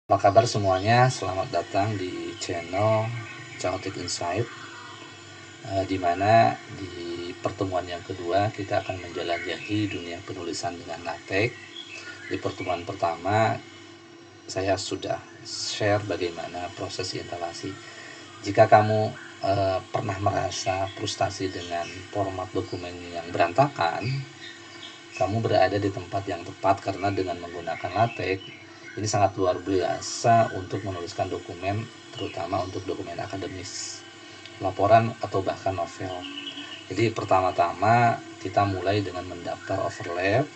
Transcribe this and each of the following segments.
Apa kabar semuanya? Selamat datang di channel Chaotic Insight, di mana di pertemuan yang kedua kita akan menjelajahi dunia penulisan dengan LaTeX. Di pertemuan pertama saya sudah share bagaimana proses instalasi. Jika kamu pernah merasa frustasi dengan format dokumen yang berantakan, kamu berada di tempat yang tepat, karena dengan menggunakan LaTeX ini sangat luar biasa untuk menuliskan dokumen, terutama untuk dokumen akademis, laporan, atau bahkan novel. Jadi pertama-tama kita mulai dengan mendaftar Overlap,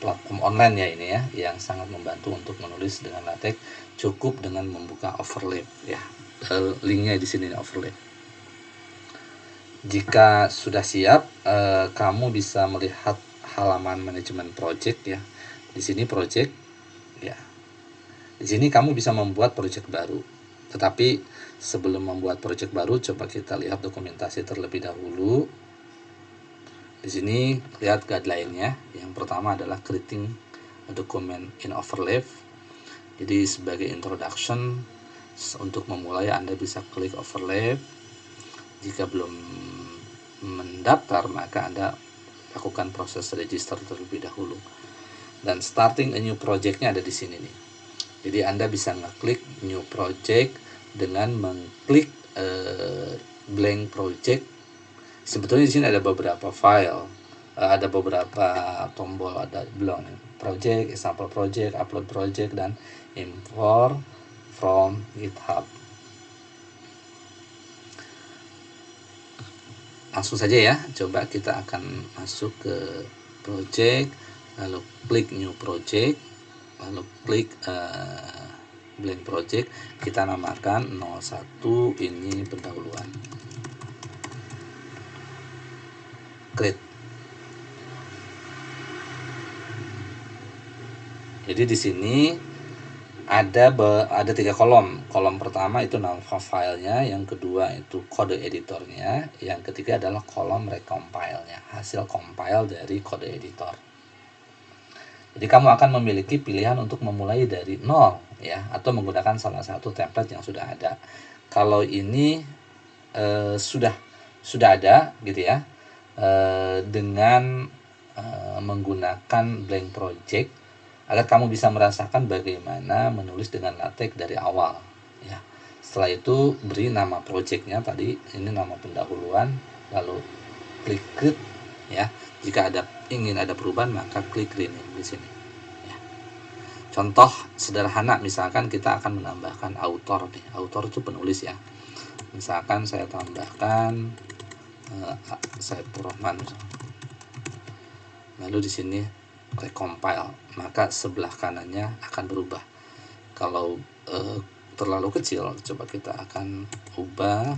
platform online ya ini ya, yang sangat membantu untuk menulis dengan LaTeX. Cukup dengan membuka Overlap ya, linknya di sini Overlap. Jika sudah siap, kamu bisa melihat halaman manajemen project ya. Di sini project ya. Di sini kamu bisa membuat project baru. Tetapi sebelum membuat project baru, coba kita lihat dokumentasi terlebih dahulu. Di sini lihat guideline-nya. Yang pertama adalah creating a document in Overlap. Jadi sebagai introduction, untuk memulai Anda bisa klik Overlap. Jika belum mendaftar, maka Anda lakukan proses register terlebih dahulu. Dan starting a new project-nya ada di sini nih. Jadi Anda bisa ngeklik new project dengan mengklik blank project. Sebetulnya di sini ada beberapa file, ada beberapa tombol, ada belum project, example project, upload project, dan import from GitHub. Langsung saja ya, coba kita akan masuk ke project, lalu klik new project, lalu klik blank project, kita namakan 01, ini pendahuluan, create. Jadi di sini ada 3 kolom. Kolom pertama itu nama filenya, yang kedua itu kode editornya, yang ketiga adalah kolom recompile-nya, hasil compile dari kode editor. Jadi kamu akan memiliki pilihan untuk memulai dari nol ya, atau menggunakan salah satu template yang sudah ada. Kalau ini sudah ada gitu ya, dengan menggunakan blank project, agar kamu bisa merasakan bagaimana menulis dengan LaTeX dari awal ya. Setelah itu beri nama projectnya tadi, ini nama pendahuluan, lalu klik create ya. Jika ingin ada perubahan, maka klik rename di sini ya. Contoh sederhana, misalkan kita akan menambahkan author nih. Author itu penulis ya. Misalkan saya tambahkan Saiful Rahman, lalu di sini recompile, maka sebelah kanannya akan berubah. Kalau terlalu kecil, coba kita akan ubah,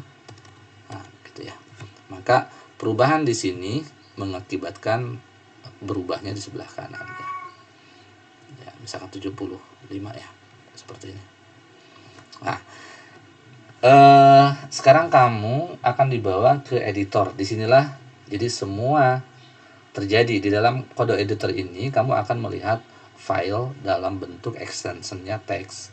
nah gitu ya. Maka perubahan di sini mengakibatkan berubahnya di sebelah kanan ya. Ya, misalkan 75 ya, seperti ini. Nah, sekarang kamu akan dibawa ke editor. Disinilah jadi semua terjadi. Di dalam kode editor ini kamu akan melihat file dalam bentuk extensionnya teks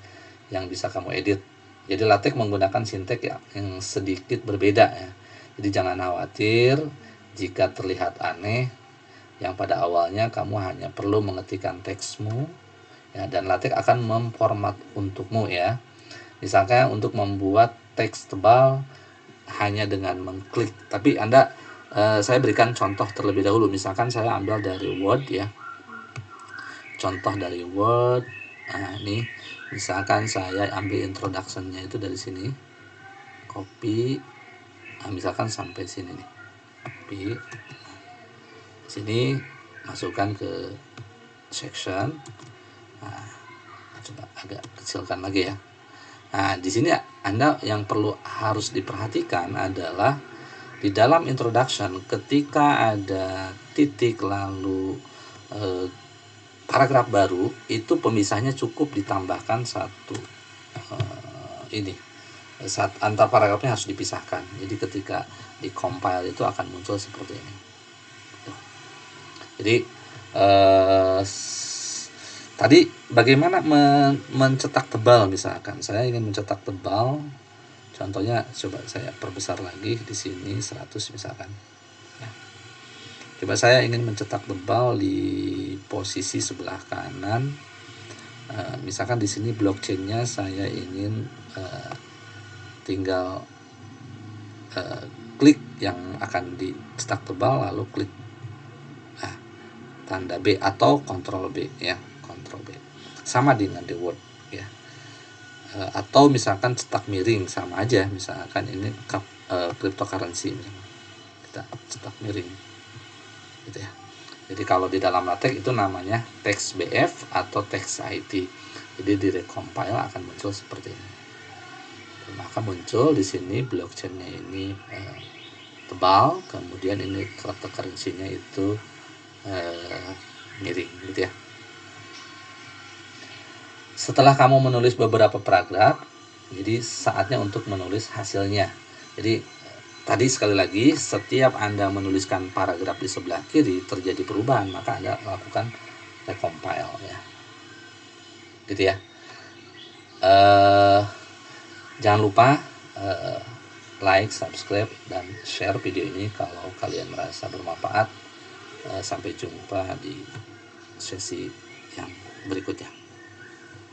yang bisa kamu edit. Jadi LaTeX menggunakan sinteks yang sedikit berbeda ya. Jadi jangan khawatir jika terlihat aneh. Yang pada awalnya kamu hanya perlu mengetikkan teksmu ya, dan LaTeX akan memformat untukmu ya. Misalnya untuk membuat teks tebal hanya dengan mengklik, tapi saya berikan contoh terlebih dahulu. Misalkan saya ambil dari Word ya, contoh dari Word. Nah ini misalkan saya ambil introduction-nya itu dari sini, copy, nah, misalkan sampai sini nih, copy, sini masukkan ke section. Nah, coba agak kecilkan lagi ya. Nah di sini Anda yang harus diperhatikan adalah di dalam introduction, ketika ada titik lalu paragraf baru, itu pemisahnya cukup ditambahkan satu ini. Saat antar paragrafnya harus dipisahkan. Jadi ketika di compile itu akan muncul seperti ini. Jadi tadi bagaimana mencetak tebal, misalkan saya ingin mencetak tebal, contohnya coba saya perbesar lagi di sini 100 misalkan. Ya. Coba saya ingin mencetak tebal di posisi sebelah kanan. Misalkan di sini blockchainnya saya ingin tinggal klik yang akan dicetak tebal, lalu klik tanda B atau Ctrl B ya, Ctrl B sama dengan di Word ya. Atau misalkan cetak miring, sama aja, misalkan ini cryptocurrency misalkan, kita cetak miring gitu ya. Jadi kalau di dalam LaTeX itu namanya text BF atau text IT. Jadi di recompile akan muncul seperti ini. Maka muncul di sini blockchainnya ini tebal, kemudian ini cryptocurrency-nya itu miring gitu ya. Setelah kamu menulis beberapa paragraf, jadi saatnya untuk menulis hasilnya. Jadi tadi sekali lagi, setiap Anda menuliskan paragraf di sebelah kiri terjadi perubahan, maka Anda lakukan recompile ya. Gitu ya. Jangan lupa like, subscribe, dan share video ini kalau kalian merasa bermanfaat. Sampai jumpa di sesi yang berikutnya.